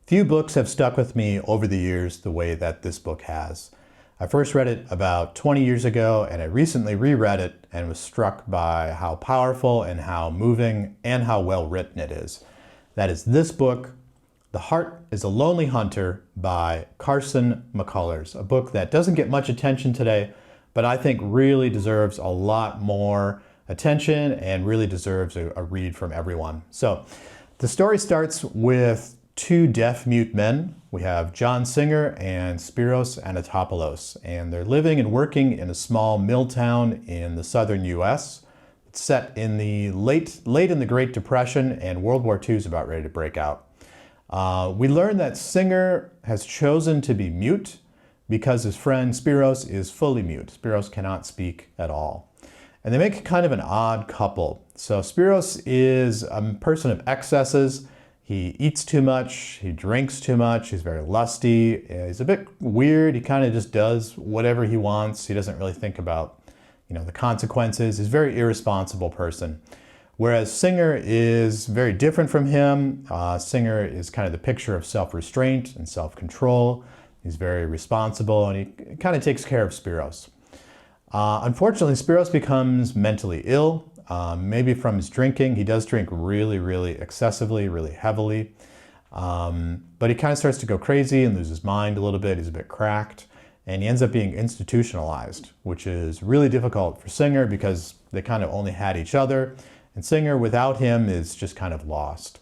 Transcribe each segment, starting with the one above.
Few books have stuck with me over the years the way that this book has. I first read it about 20 years ago, and I recently reread it and was struck by how powerful and how moving and how well written it is. That is this book, The Heart is a Lonely Hunter by Carson McCullers, a book that doesn't get much attention today, but I think really deserves a lot more attention and really deserves a read from everyone. So the story starts with two deaf-mute men. We have John Singer and Spiros Anatopoulos, and they're living and working in a small mill town in the southern U.S. It's set in the late in the Great Depression, and World War II is about ready to break out. We learn that Singer has chosen to be mute because his friend Spiros is fully mute. Spiros cannot speak at all. And they make kind of an odd couple. So Spiros is a person of excesses. He eats too much, he drinks too much, he's very lusty, he's a bit weird, he kind of just does whatever he wants. He doesn't really think about, the consequences. He's a very irresponsible person. Whereas Singer is very different from him. Singer is kind of the picture of self-restraint and self-control. He's very responsible, and he kind of takes care of Spiros. Unfortunately, Spiros becomes mentally ill. Maybe from his drinking. He does drink really, really excessively, really heavily. But he kind of starts to go crazy and lose his mind a little bit. He's a bit cracked. And he ends up being institutionalized, which is really difficult for Singer because they kind of only had each other. And Singer, without him, is just kind of lost.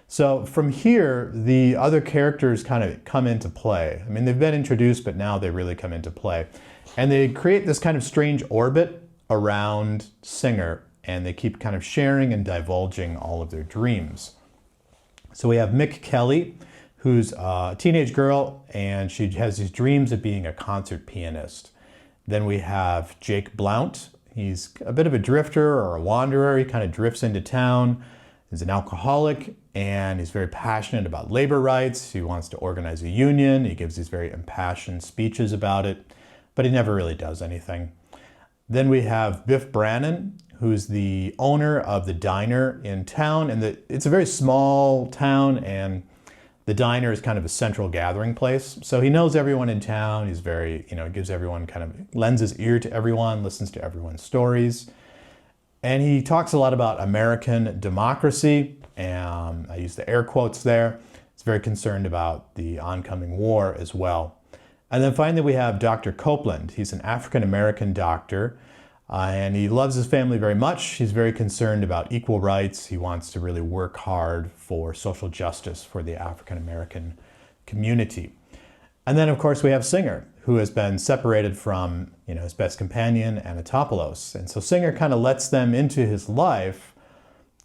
So from here, the other characters kind of come into play. I mean, they've been introduced, but now they really come into play. And they create this kind of strange orbit around Singer, and they keep kind of sharing and divulging all of their dreams. So we have Mick Kelly, who's a teenage girl, and she has these dreams of being a concert pianist. Then we have Jake Blount. He's a bit of a drifter or a wanderer. He kind of drifts into town. He's an alcoholic, and he's very passionate about labor rights. He wants to organize a union. He gives these very impassioned speeches about it, but he never really does anything. Then we have Biff Brannon, who's the owner of the diner in town. And it's a very small town, and the diner is kind of a central gathering place. So he knows everyone in town. He's very, gives everyone lends his ear to everyone, listens to everyone's stories. And he talks a lot about American democracy. And I use the air quotes there. He's very concerned about the oncoming war as well. And then finally, we have Dr. Copeland. He's an African-American doctor, and he loves his family very much. He's very concerned about equal rights. He wants to really work hard for social justice for the African-American community. And then, of course, we have Singer, who has been separated from, his best companion, Anatopoulos. And so Singer kind of lets them into his life,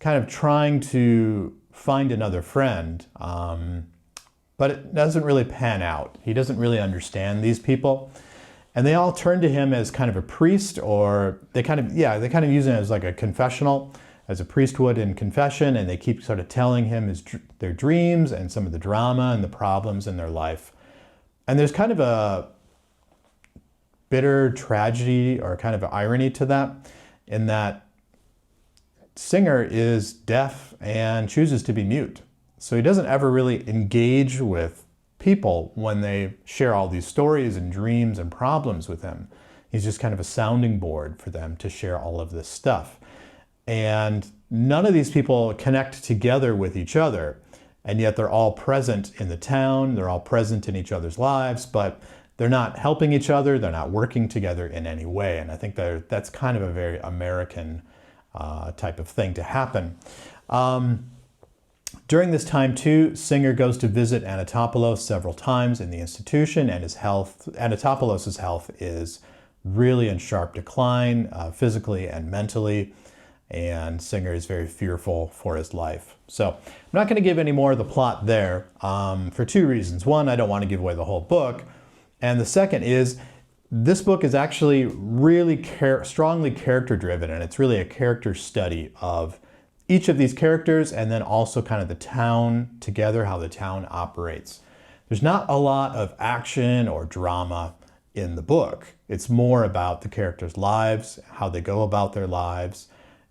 kind of trying to find another friend. But it doesn't really pan out. He doesn't really understand these people. And they all turn to him as kind of a priest, or they kind of use him as like a confessional, as a priest would in confession, and they keep sort of telling him their dreams and some of the drama and the problems in their life. And there's kind of a bitter tragedy or kind of an irony to that, in that Singer is deaf and chooses to be mute. So he doesn't ever really engage with people when they share all these stories and dreams and problems with him. He's just kind of a sounding board for them to share all of this stuff. And none of these people connect together with each other, and yet they're all present in the town, they're all present in each other's lives, but they're not helping each other, they're not working together in any way. And I think that's kind of a very American type of thing to happen. During this time, too, Singer goes to visit Anatopoulos several times in the institution, and Anatopoulos' health is really in sharp decline, physically and mentally, and Singer is very fearful for his life. So I'm not going to give any more of the plot there for two reasons. One, I don't want to give away the whole book, and the second is this book is actually really strongly character-driven, and it's really a character study of each of these characters, and then also kind of the town together, how the town operates. There's not a lot of action or drama in the book. It's more about the characters' lives, how they go about their lives,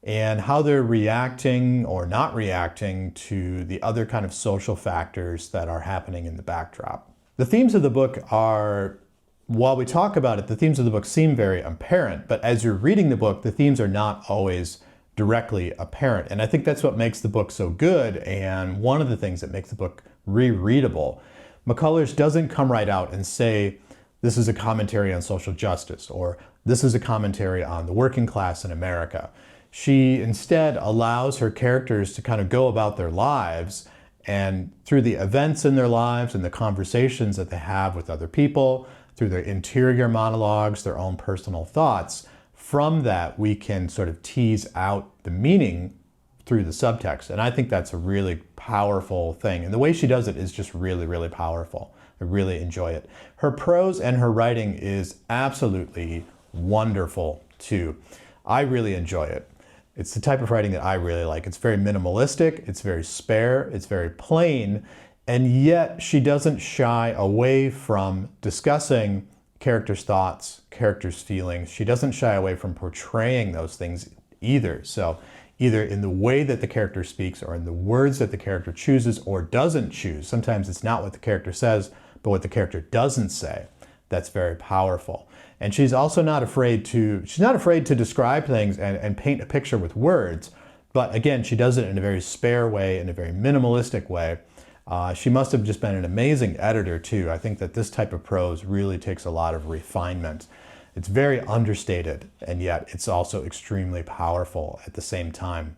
and how they're reacting or not reacting to the other kind of social factors that are happening in the backdrop. The themes of the book are, while we talk about it, the themes of the book seem very apparent, but as you're reading the book, the themes are not always directly apparent. And I think that's what makes the book so good, and one of the things that makes the book rereadable. McCullers doesn't come right out and say, this is a commentary on social justice, or this is a commentary on the working class in America. She instead allows her characters to kind of go about their lives, and through the events in their lives and the conversations that they have with other people, through their interior monologues, their own personal thoughts, from that we can sort of tease out the meaning through the subtext. And I think that's a really powerful thing. And the way she does it is just really, really powerful. I really enjoy it. Her prose and her writing is absolutely wonderful too. I really enjoy it. It's the type of writing that I really like. It's very minimalistic, it's very spare, it's very plain, and yet she doesn't shy away from discussing characters' thoughts, characters' feelings. She doesn't shy away from portraying those things either. So either in the way that the character speaks or in the words that the character chooses or doesn't choose. Sometimes it's not what the character says, but what the character doesn't say. That's very powerful. And she's also not afraid to describe things and paint a picture with words. But again, she does it in a very spare way, in a very minimalistic way. She must have just been an amazing editor too. I think that this type of prose really takes a lot of refinement. It's very understated, and yet it's also extremely powerful at the same time.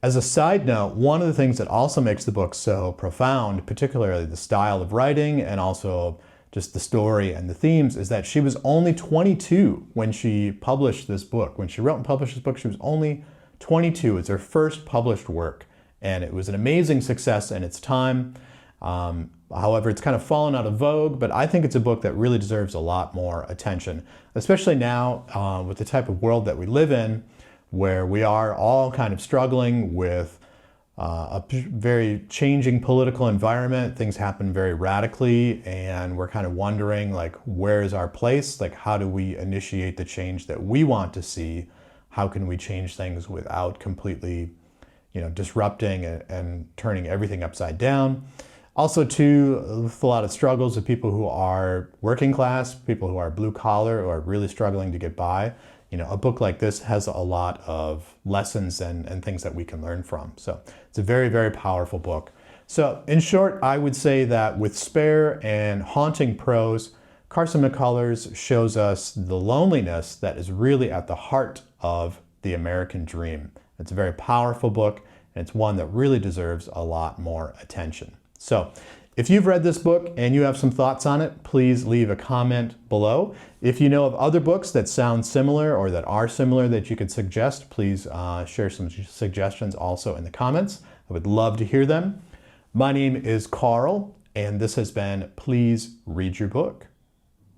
As a side note, one of the things that also makes the book so profound, particularly the style of writing and also just the story and the themes, is that she was only 22 when she published this book. When she wrote and published this book, she was only 22. It's her first published work, and it was an amazing success in its time. However, it's kind of fallen out of vogue, but I think it's a book that really deserves a lot more attention, especially now with the type of world that we live in, where we are all kind of struggling with a very changing political environment. Things happen very radically, and we're kind of wondering, like, where is our place? Like, how do we initiate the change that we want to see? How can we change things without completely, disrupting and turning everything upside down? Also, too, with a lot of struggles of people who are working class, people who are blue collar or really struggling to get by. A book like this has a lot of lessons and things that we can learn from. So it's a very, very powerful book. So in short, I would say that with spare and haunting prose, Carson McCullers shows us the loneliness that is really at the heart of the American dream. It's a very powerful book, and it's one that really deserves a lot more attention. So if you've read this book and you have some thoughts on it, please leave a comment below. If you know of other books that sound similar or that are similar that you could suggest, please share some suggestions also in the comments. I would love to hear them. My name is Carl, and this has been Please Read Your Book.